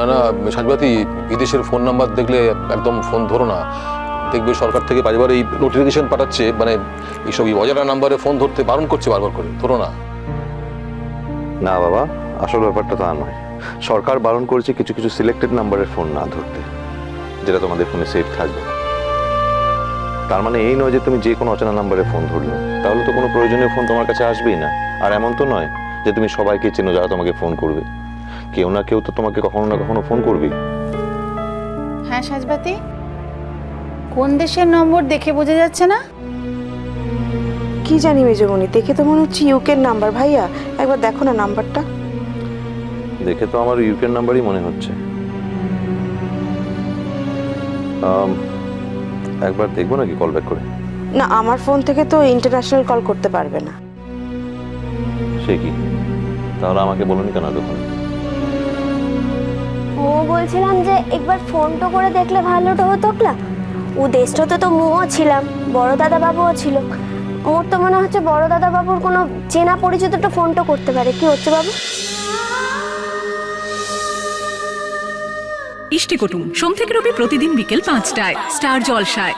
না না সাজবাতি, বিদেশের ফোন নাম্বার দেখলে একদম ফোন ধরো না। দেখবে সরকার থেকে বারবার এই নোটিফিকেশন পাঠাচ্ছে, মানে এইসব অজানা নাম্বারে ফোন ধরতে বারণ করছে বারবার করে, ধরো না। না বাবা, আসল ব্যাপারটা তা নয়। সরকার বারণ করেছে কিছু কিছু সিলেক্টেড নাম্বারের ফোন না ধরতে, যেটা তোমাদের ফোনে সেভ থাকবে। তার মানে এই নয় যে তুমি যে কোনো অচেনা নাম্বারে ফোন ধরলো, তাহলে তো কোনো প্রয়োজনীয় ফোন তোমার কাছে আসবেই না। আর এমন তো নয় যে তুমি সবাইকে চেনো যারা তোমাকে ফোন করবে। কেউ না কেউ তো তোমাকে কখনো না কখনো ফোন করবেই। হ্যাঁ সাজবাতি, কোন দেশের নম্বর দেখে বোঝা যাচ্ছে না? কি জানি মেজমণি, দেখে তো মনে হচ্ছে ইউকের নাম্বার। ভাইয়া একবার দেখো না নাম্বারটা। দেখে তো আমার ইউকের নাম্বারই মনে হচ্ছে। একবার দেখবো নাকি কল ব্যাক করে? না, আমার ফোন থেকে তো ইন্টারন্যাশনাল কল করতে পারবে না। সে কি, তাহলে আমাকে বলুন কেন তখন? ও বলছিলাম যে একবার ফোনটা করে দেখলে ভালোটা হতো না। ও দেশটাতে তো মুও ছিলাম, বড় দাদা বাবুও ছিল। মোর তো মনে হচ্ছে বড় দাদা বাবুর কোনো চেনা পরিচিতটা ফোনটা করতে পারে। কি হচ্ছে বাবু? ইষ্টি কুটুম সোম থেকে রবি প্রতিদিন বিকেল 5টায় স্টার জলসায়।